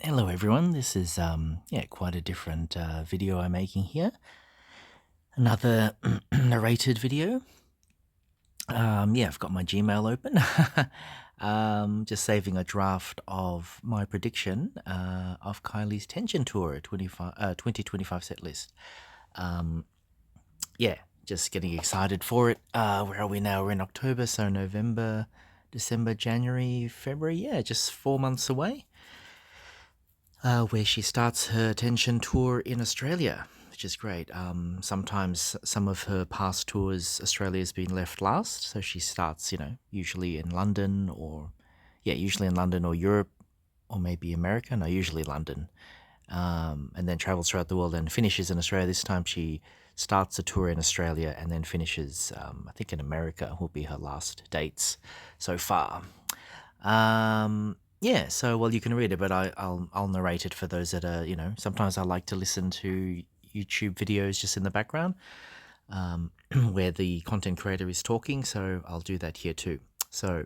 Hello everyone, this is quite a different video I'm making here. Another narrated video. I've got my Gmail open. Just saving a draft of my prediction of Kylie's Tension Tour 2025 set list. Um, yeah, just getting excited for it. Where are we now? We're in October, so November, December, January, February. Yeah, just 4 months away. Where she starts her Tension tour in Australia, which is great. Sometimes some of her past tours, Australia's been left last, so she starts, usually in London usually in London or Europe or maybe America. No, usually London, and then travels throughout the world and finishes in Australia. This time she starts a tour in Australia and then finishes, I think, in America will be her last dates so far. So well, you can read it, but I'll narrate it for those that are, sometimes I like to listen to YouTube videos just in the background, where the content creator is talking, so I'll do that here too. So,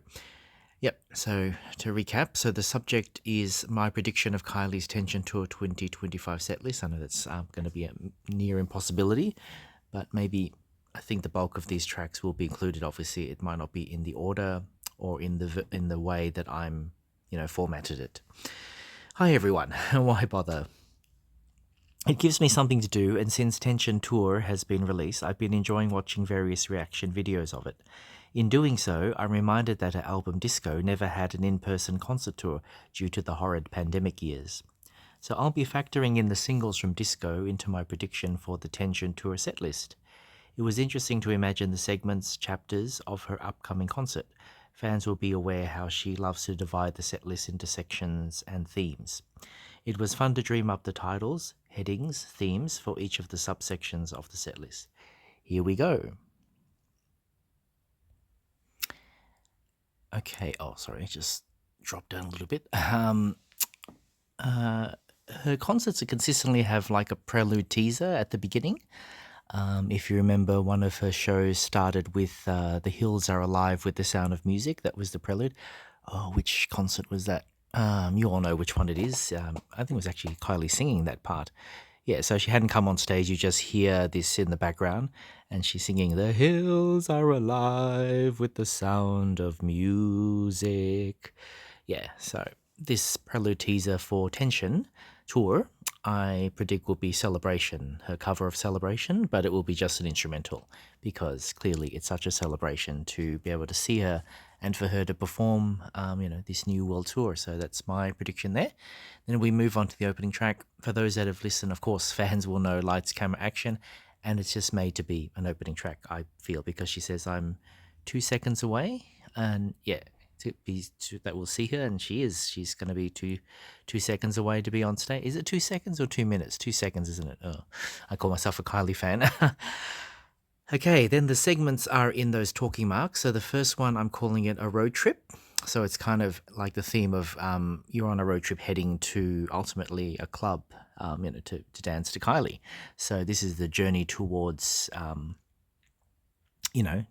yep, so to recap, so the subject is my prediction of Kylie's Tension Tour 2025 set list. I know that's going to be a near impossibility, but maybe I think the bulk of these tracks will be included. Obviously, it might not be in the order or in the way that I'm, formatted it. Hi everyone. Why bother? It gives me something to do, and since Tension Tour has been released, I've been enjoying watching various reaction videos of it. In doing so, I'm reminded that her album Disco never had an in-person concert tour due to the horrid pandemic years. So I'll be factoring in the singles from Disco into my prediction for the Tension Tour setlist. It was interesting to imagine the segments, chapters of her upcoming concert. Fans will be aware how she loves to divide the setlist into sections and themes. It was fun to dream up the titles, headings, themes for each of the subsections of the setlist. Here we go. Okay, sorry, just dropped down a little bit. Her concerts consistently have like a prelude teaser at the beginning. If you remember, one of her shows started with The Hills Are Alive with the Sound of Music. That was the prelude. Oh, which concert was that? You all know which one it is. I think it was actually Kylie singing that part. Yeah, so she hadn't come on stage. You just hear this in the background, and she's singing, "The hills are alive with the sound of music." Yeah, so this prelude teaser for Tension Tour, I predict will be Celebration, her cover of Celebration, but it will be just an instrumental because clearly it's such a celebration to be able to see her and for her to perform, this new world tour. So that's my prediction there. Then we move on to the opening track. For those that have listened, of course, fans will know Lights, Camera, Action, and it's just made to be an opening track, I feel, because she says, "I'm 2 seconds away," and yeah, that we'll see her, and she is. She's going to be two seconds away to be on stage. Is it 2 seconds or 2 minutes? 2 seconds, isn't it? Oh, I call myself a Kylie fan. Okay, then the segments are in those talking marks. So the first one, I'm calling it a road trip. So it's kind of like the theme of you're on a road trip heading to ultimately a club, to dance to Kylie. So this is the journey towards,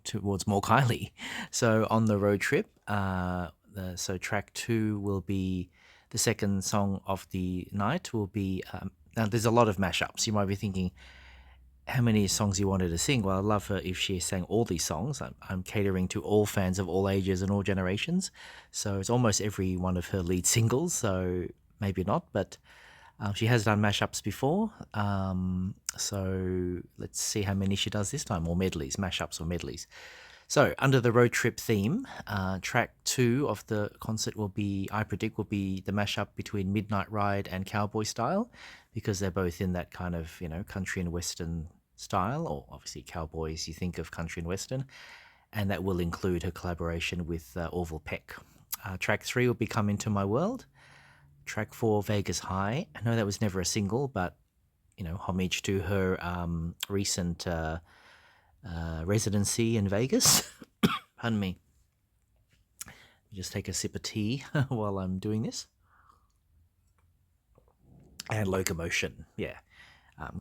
towards more Kylie. So on the road trip, so track 2 will be the second song of the night. Will be now. There's a lot of mashups. You might be thinking, how many songs you wanted to sing? Well, I'd love her if she sang all these songs. I'm catering to all fans of all ages and all generations. So it's almost every one of her lead singles. So maybe not, but she has done mashups before. So let's see how many she does this time, or medleys, mashups or medleys. So under the road trip theme, track 2 of the concert I predict, will be the mashup between Midnight Ride and Cowboy Style, because they're both in that kind of, country and western style, or obviously cowboys, you think of country and western, and that will include her collaboration with Orville Peck. Track 3 will be Come Into My World. Track 4, Vegas High. I know that was never a single, but, homage to her recent residency in Vegas. Pardon me. Just take a sip of tea while I'm doing this. And Locomotion, yeah.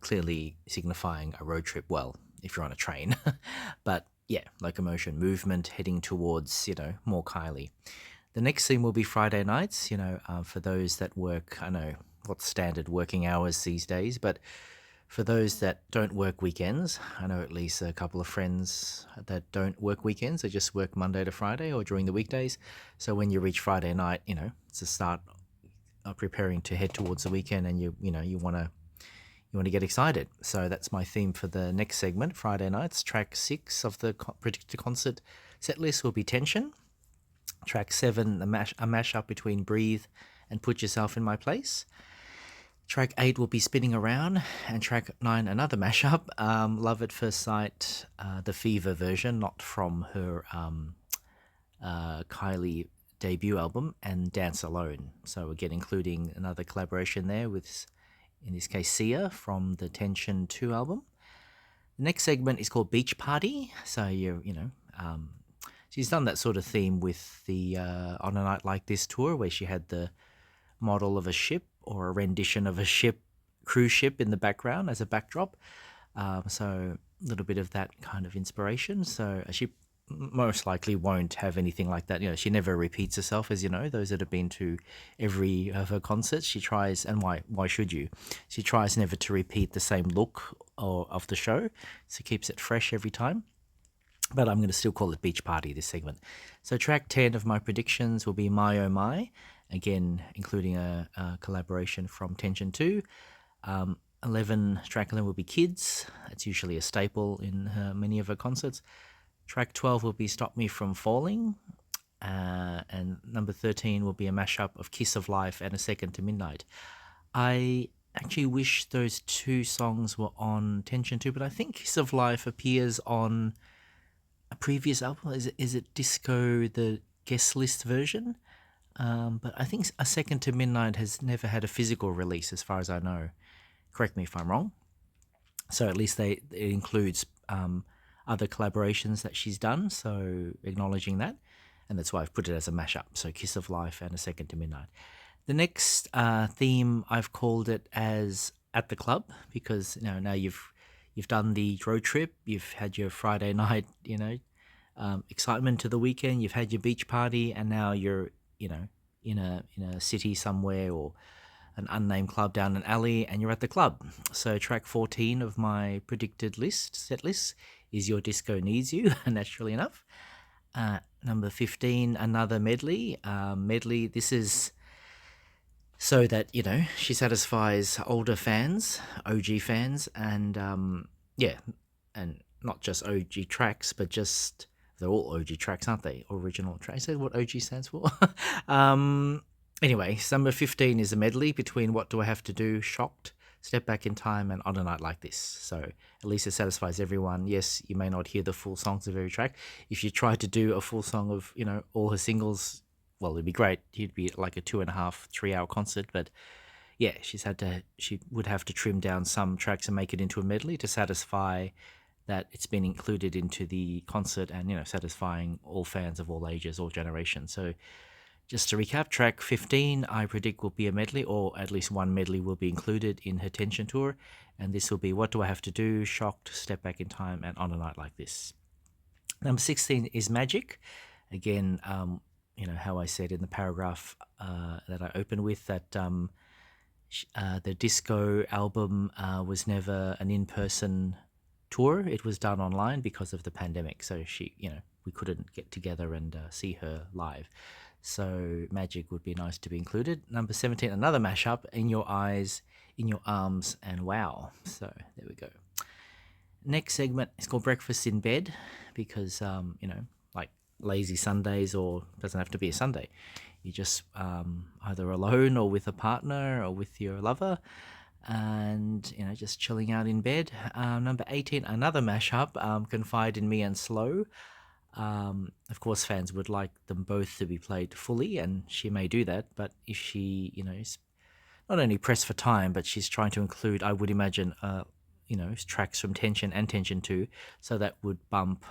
Clearly signifying a road trip, well, if you're on a train. But yeah, Locomotion, movement heading towards, more Kylie. The next theme will be Friday nights, for those that work, I know what's standard working hours these days, but for those that don't work weekends, I know at least a couple of friends that don't work weekends, they just work Monday to Friday or during the weekdays. So when you reach Friday night, it's the start of preparing to head towards the weekend, and you want to get excited. So that's my theme for the next segment, Friday nights. Track 6 of the predicted concert set list will be Tension. Track 7, a mashup between Breathe and Put Yourself in My Place. Track 8 will be Spinning Around, and track 9, another mashup, Love at First Sight, the Fever version, not from her Kylie debut album, and Dance Alone. So again, including another collaboration there with, in this case, Sia from the Tension 2 album. The next segment is called Beach Party. So she's done that sort of theme with the On a Night Like This tour, where she had the model of a ship or a rendition of a cruise ship in the background as a backdrop. So a little bit of that kind of inspiration. So she most likely won't have anything like that. She never repeats herself, as you know, those that have been to every of her concerts. She tries, and why should you? She tries never to repeat the same look of the show, so keeps it fresh every time. But I'm going to still call it Beach Party, this segment. So track 10 of my predictions will be My Oh My, again, including a collaboration from Tension 2. Track 11 will be Kids. It's usually a staple in many of her concerts. Track 12 will be Stop Me From Falling. And number 13 will be a mashup of Kiss of Life and A Second to Midnight. I actually wish those two songs were on Tension 2, but I think Kiss of Life appears on a previous album. Is it Disco, the guest list version? But I think A Second to Midnight has never had a physical release, as far as I know. Correct me if I'm wrong. So at least it includes other collaborations that she's done, so acknowledging that. And that's why I've put it as a mashup. So Kiss of Life and A Second to Midnight. The next theme, I've called it as At the Club, because now you've done the road trip, you've had your Friday night, excitement to the weekend, you've had your beach party, and now you're, in a city somewhere, or an unnamed club down an alley, and you're at the club. So track 14 of my predicted set list is Your Disco Needs You, naturally enough. Number 15, another medley. This is so that, she satisfies older fans, OG fans, and and not just OG tracks, but just, they're all OG tracks, aren't they? Original tracks. Is that what OG stands for? Anyway, number 15 is a medley between What Do I Have to Do, Shocked, Step Back in Time, and On a Night Like This. So at least it satisfies everyone. Yes, you may not hear the full songs of every track. If you tried to do a full song of, all her singles, well, it'd be great. It'd be like a 2.5, 3-hour concert. But yeah, she would have to trim down some tracks and make it into a medley to satisfy that it's been included into the concert, and, satisfying all fans of all ages, all generations. So just to recap, track 15, I predict, will be a medley, or at least one medley will be included in her Tension tour. And this will be What Do I Have to Do, Shocked, Step Back in Time, and On a Night Like This. Number 16 is Magic. Again, how I said in the paragraph that I opened with, that the disco album was never an in-person tour. It was done online because of the pandemic. So we couldn't get together and see her live. So Magic would be nice to be included. Number 17, another mashup, In Your Eyes, In Your Arms, and Wow. So there we go. Next segment is called Breakfast in Bed, because, like lazy Sundays, or doesn't have to be a Sunday. You're just either alone or with a partner or with your lover, and, just chilling out in bed. Number 18, another mashup, Confide in Me and Slow. Of course, fans would like them both to be played fully, and she may do that. But if she, is not only pressed for time, but she's trying to include, I would imagine, tracks from Tension and Tension 2, so that would bump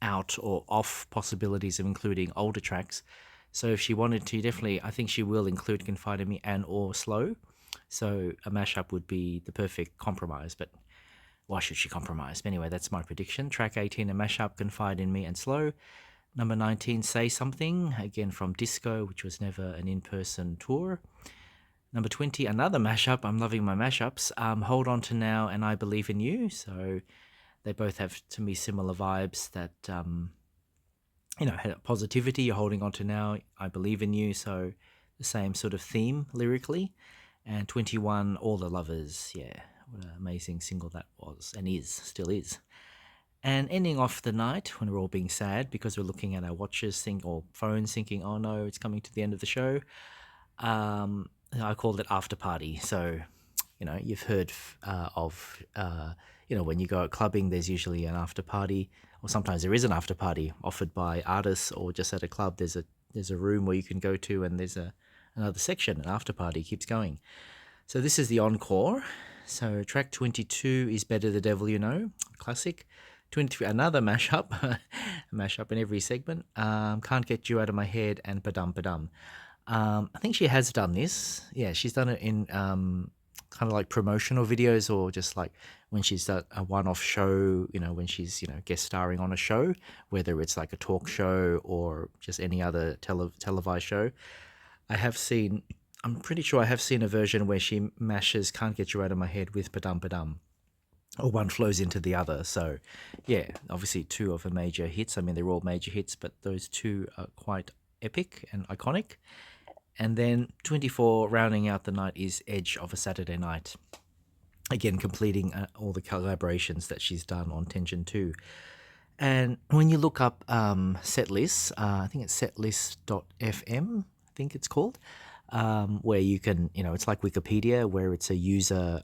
out or off possibilities of including older tracks. So if she wanted to, definitely, I think she will include Confide in Me and or Slow. So a mashup would be the perfect compromise, but why should she compromise? Anyway, that's my prediction. Track 18, a mashup, Confide in Me and Slow. Number 19, Say Something, again from Disco, which was never an in-person tour. Number 20, another mashup. I'm loving my mashups. Hold On to Now and I Believe in You. So they both have, to me, similar vibes that, positivity, you're holding on to now, I believe in you. So the same sort of theme lyrically. And 21, All the Lovers. Yeah, what an amazing single that was and is, still is. And ending off the night when we're all being sad because we're looking at our watches or phones thinking, oh no, it's coming to the end of the show. I called it After Party. So, you've heard when you go out clubbing, there's usually an after party, or sometimes there is an after party offered by artists, or just at a club. There's a room where you can go to, and there's another section. An after party keeps going. So this is the encore. So track 22 is Better the Devil You Know, classic. 23, another mashup, a mashup in every segment. Can't Get You Out of My Head and Padum Padum. I think she has done this. Yeah, she's done it in kind of like promotional videos, or just like when she's done a one-off show, when she's, guest starring on a show, whether it's like a talk show or just any other televised show. I'm pretty sure I have seen a version where she mashes Can't Get You Out of My Head with Padum Padum, or one flows into the other. So yeah, obviously two of her major hits. I mean, they're all major hits, but those two are quite epic and iconic. And then 24, rounding out the night, is Edge of a Saturday Night. Again, completing all the collaborations that she's done on Tension 2. And when you look up set lists, I think it's setlist.fm, I think it's called, where you can, it's like Wikipedia, where it's a user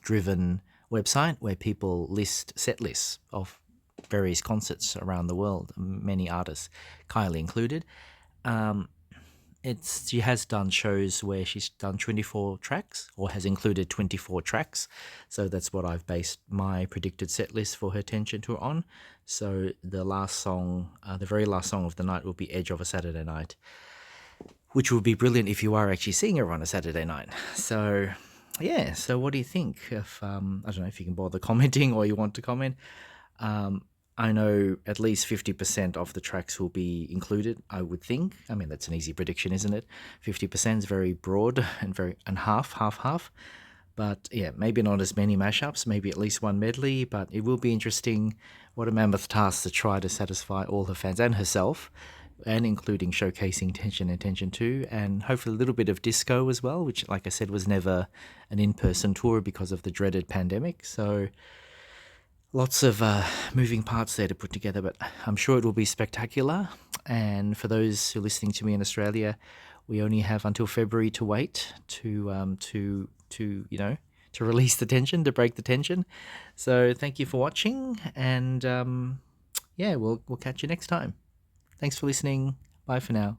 driven website where people list set lists of various concerts around the world, many artists, Kylie included. She has done shows where she's done 24 tracks, or has included 24 tracks. So that's what I've based my predicted set list for her Tension tour on. So the last song, the very last song of the night, will be Edge of a Saturday Night, which would be brilliant if you are actually seeing her on a Saturday night. So yeah, so what do you think? If I don't know if you can bother commenting, or you want to comment. I know at least 50% of the tracks will be included, I would think. I mean, that's an easy prediction, isn't it? 50% is very broad and half. But yeah, maybe not as many mashups, maybe at least one medley, but it will be interesting. What a mammoth task to try to satisfy all her fans and herself, and including showcasing Tension and Tension 2, and hopefully a little bit of disco as well, which, like I said, was never an in-person tour because of the dreaded pandemic. So lots of moving parts there to put together, but I'm sure it will be spectacular. And for those who are listening to me in Australia, we only have until February to wait to release the tension, to break the tension. So thank you for watching, and we'll catch you next time. Thanks for listening. Bye for now.